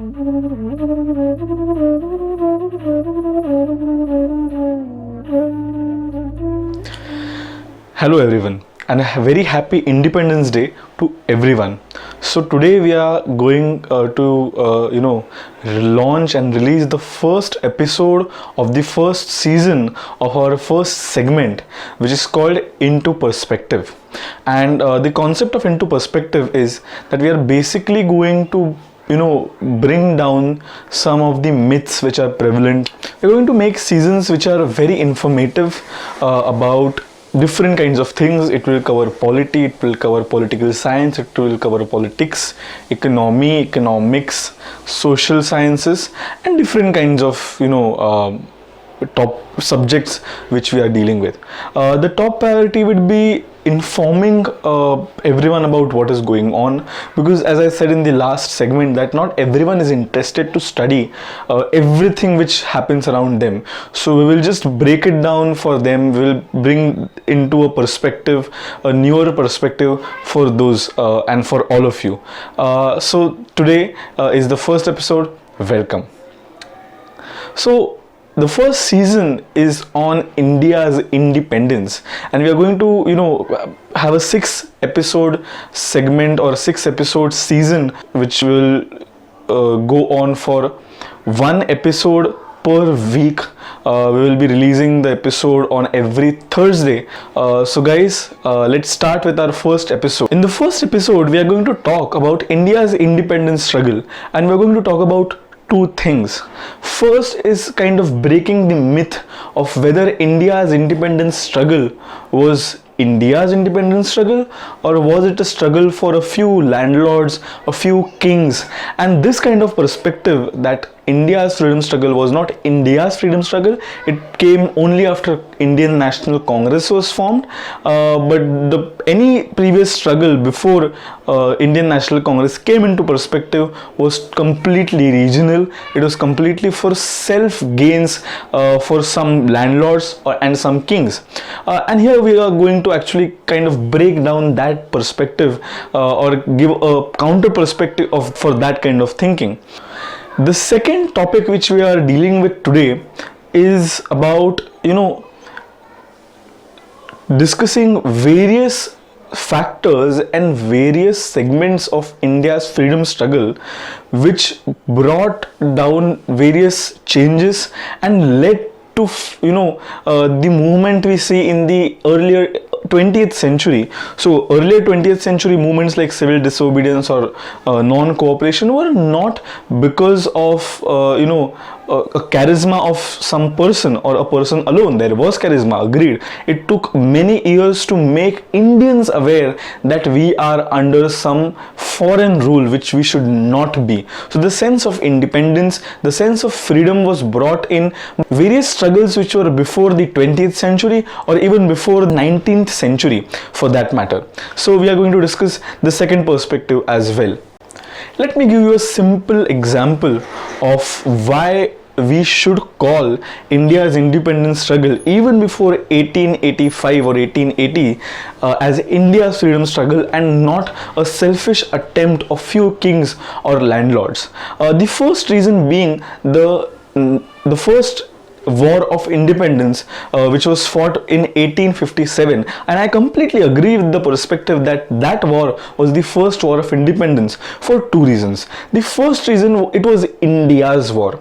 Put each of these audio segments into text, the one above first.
Hello everyone, and a very happy Independence Day to everyone. So today we are going to launch and release the first episode of the first season of our first segment, which is called Into Perspective. And the concept of Into Perspective is that we are basically going to bring down some of the myths which are prevalent. We're going to make seasons which are very informative about different kinds of things. It will cover polity, it will cover political science, it will cover politics, economy, economics, social sciences, and different kinds of top subjects which we are dealing with. The top priority would be informing everyone about what is going on, because as I said in the last segment that not everyone is interested to study everything which happens around them. So we will just break it down for them. We will bring into a perspective, a newer perspective for those and for all of you. So today is the first episode. Welcome. So the first season is on India's independence, and we are going to have a 6-episode segment or 6-episode season which will go on for 1 episode per week. We will be releasing the episode on every Thursday. So guys, let's start with our first episode. In the first episode, we are going to talk about India's independence struggle, and we are going to talk about two things. First is kind of breaking the myth of whether India's independence struggle was India's independence struggle, or was it a struggle for a few landlords, a few kings, and this kind of perspective that India's freedom struggle was not India's freedom struggle. It came only after Indian National Congress was formed, but any previous struggle before Indian National Congress came into perspective was completely regional. It was completely for self gains for some landlords and some kings, and here we are going to actually kind of break down that perspective or give a counter perspective for that kind of thinking. The second topic which we are dealing with today is about discussing various factors and various segments of India's freedom struggle which brought down various changes and led to the movement we see in the earlier 20th century. So earlier 20th century movements like civil disobedience or non-cooperation were not because of a charisma of some person or a person alone. There was charisma, agreed. It took many years to make Indians aware that we are under some foreign rule which we should not be. So the sense of independence, the sense of freedom was brought in various struggles which were before the 20th century or even before the 19th century for that matter. So we are going to discuss the second perspective as well. Let me give you a simple example of why we should call India's independence struggle even before 1885 or 1880 as India's freedom struggle and not a selfish attempt of few kings or landlords. The first reason being the first War of Independence which was fought in 1857, and I completely agree with the perspective that that war was the first war of independence for two reasons. The first reason, it was India's war.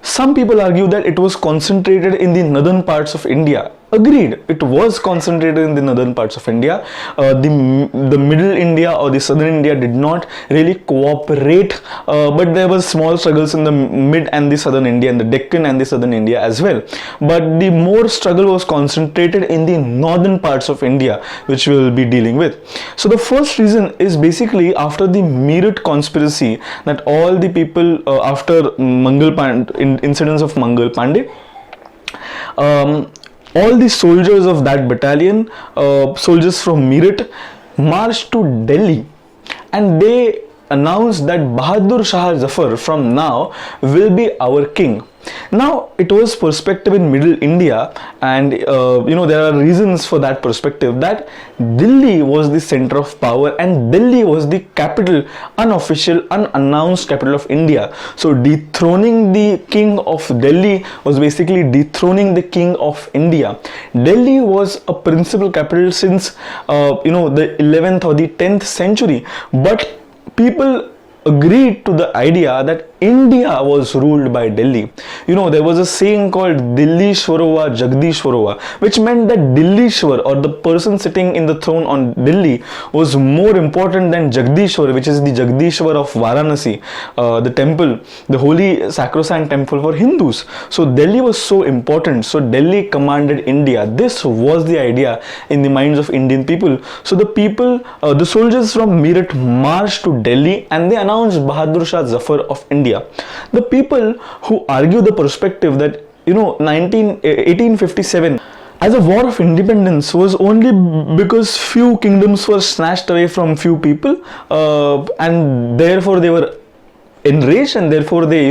Some people argue that it was concentrated in the northern parts of India. Agreed, it was concentrated in the northern parts of India. The middle India or the southern India did not really cooperate, but there was small struggles in the mid and the southern India, and the Deccan and the southern India as well. But the more struggle was concentrated in the northern parts of India, which we will be dealing with. So the first reason is basically after the Meerut conspiracy, that all the people after Mangal Pandey, incidents of Mangal Pandey, all the soldiers of that battalion, soldiers from Meerut, marched to Delhi, and they announced that Bahadur Shah Zafar from now will be our king. Now it was perspective in middle India, and there are reasons for that perspective, that Delhi was the center of power and Delhi was the capital, unofficial, unannounced capital of India. So dethroning the king of Delhi was basically dethroning the king of India. Delhi was a principal capital since the 11th or the 10th century, but people agreed to the idea that India was ruled by Delhi. There was a saying called Dillishwarova Jagdishwarova, which meant that Dillishwar, or the person sitting in the throne on Delhi, was more important than Jagdishwar, which is the Jagdishwar of Varanasi, the temple, the holy sacrosanct temple for Hindus. So Delhi was so important. So Delhi commanded India. This was the idea in the minds of Indian people. So the soldiers from Meerut marched to Delhi and they announced Bahadur Shah Zafar of India. The people who argue the perspective that 1857 as a war of independence was only because few kingdoms were snatched away from few people, and therefore they were enraged and therefore they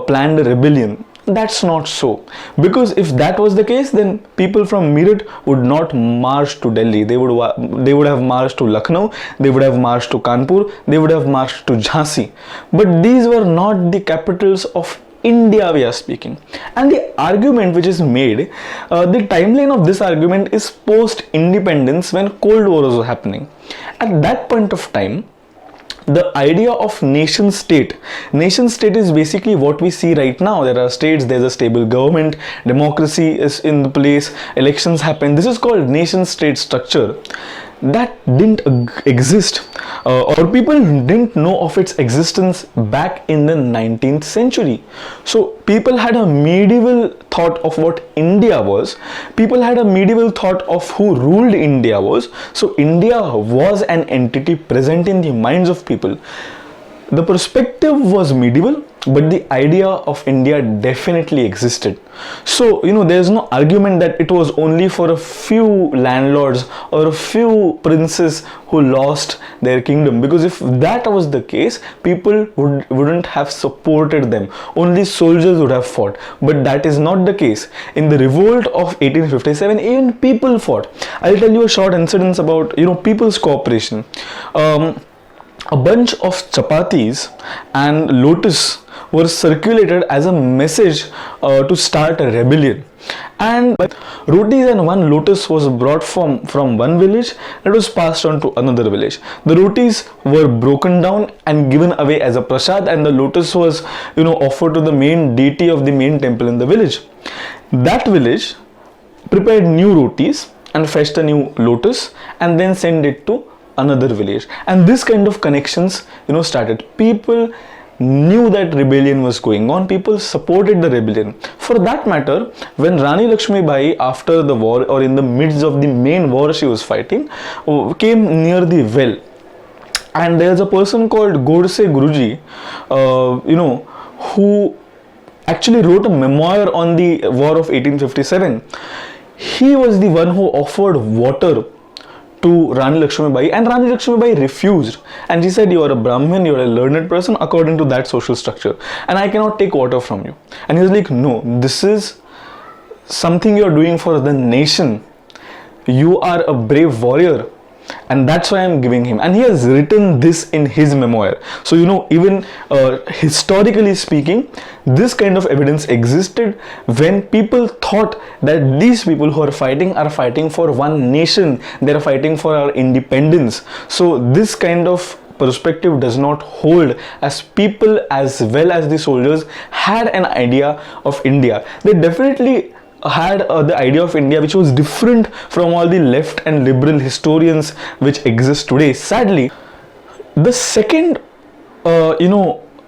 planned a rebellion. That's not so, because if that was the case, then people from Meerut would not march to Delhi. They would have marched to Lucknow, they would have marched to Kanpur, they would have marched to Jhansi. But these were not the capitals of India we are speaking. And the argument which is made, the timeline of this argument is post-independence, when Cold War was happening. At that point of time, the idea of nation state is basically what we see right now. There are states, there's a stable government, democracy is in the place, elections happen. This is called nation state structure. That didn't exist, or people didn't know of its existence back in the 19th century. So people had a medieval thought of what India was. People had a medieval thought of who ruled India was. So India was an entity present in the minds of people. The perspective was medieval, but the idea of India definitely existed. So there's no argument that it was only for a few landlords or a few princes who lost their kingdom, because if that was the case, people wouldn't have supported them. Only soldiers would have fought. But that is not the case. In the revolt of 1857, even people fought. I'll tell you a short incident about people's cooperation. A bunch of chapatis and lotus were circulated as a message to start a rebellion, and rotis and one lotus was brought from one village and it was passed on to another village. The rotis were broken down and given away as a prasad, and the lotus was offered to the main deity of the main temple in the village. That village prepared new rotis and fetched a new lotus and then sent it to another village, and this kind of connections started. People knew that rebellion was going on. People supported the rebellion. For that matter, when Rani Lakshmi Bai, after the war or in the midst of the main war she was fighting, came near the well, and there's a person called Godse Guruji, who actually wrote a memoir on the war of 1857. He was the one who offered water to Rani Lakshmi Bai, and Rani Lakshmi Bai refused, and she said, "You are a Brahmin, you are a learned person according to that social structure, and I cannot take water from you." And he was like, "No, this is something you are doing for the nation. You are a brave warrior, and that's why I'm giving him." And he has written this in his memoir. So even historically speaking, this kind of evidence existed when people thought that these people who are fighting for one nation. They are fighting for our independence. So this kind of perspective does not hold, as people as well as the soldiers had an idea of India. They definitely had the idea of India which was different from all the left and liberal historians which exist today. Sadly, the second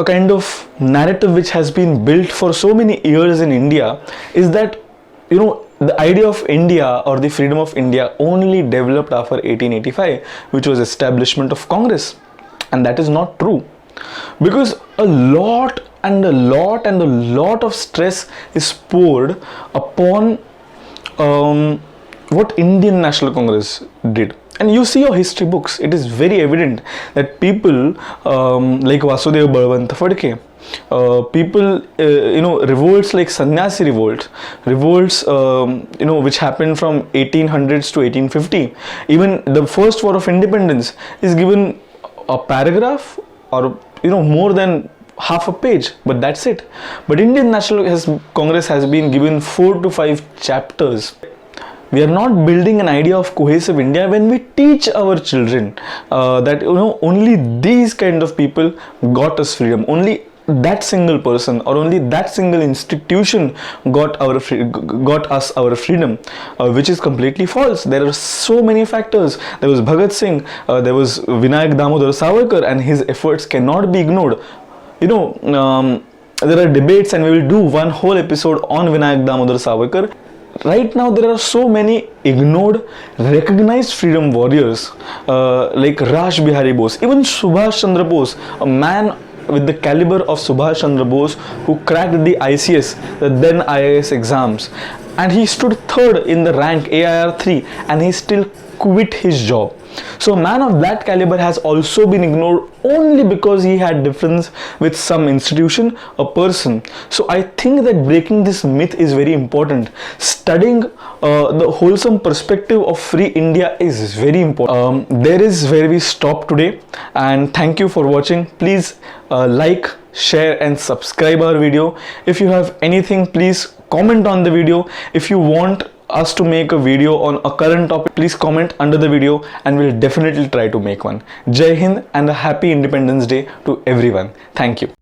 a kind of narrative which has been built for so many years in India is that the idea of India or the freedom of India only developed after 1885, which was establishment of Congress, and that is not true, because a lot of stress is poured upon what Indian National Congress did. And you see your history books, it is very evident that people like Vasudeva Balwant Phadke, people, revolts like Sannyasi revolts, which happened from 1800s to 1850. Even the first war of independence is given a paragraph or more than half a page, but that's it. But Indian National Congress has been given 4 to 5 chapters. We are not building an idea of cohesive India when we teach our children that only these kind of people got us freedom, only that single person or only that single institution got us our freedom, which is completely false. There are so many factors. There was Bhagat Singh, there was Vinayak Damodar Savarkar, and his efforts cannot be ignored. There are debates, and we will do one whole episode on Vinayak Damodar Savarkar. Right now there are so many ignored, recognized freedom warriors like Raj Bihari Bose, even Subhash Chandra Bose, a man with the caliber of Subhash Chandra Bose, who cracked the ICS, the then IAS exams, and he stood third in the rank AIR 3, and he still quit his job. So a man of that caliber has also been ignored only because he had difference with some institution, a person. So I think that breaking this myth is very important. Studying the wholesome perspective of free India is very important. There is where we stop today, and thank you for watching. Please like, share and subscribe our video. If you have anything, please comment on the video. If you want us to make a video on a current topic, please comment under the video and we'll definitely try to make one. Jai Hind and a happy Independence Day to everyone. Thank you.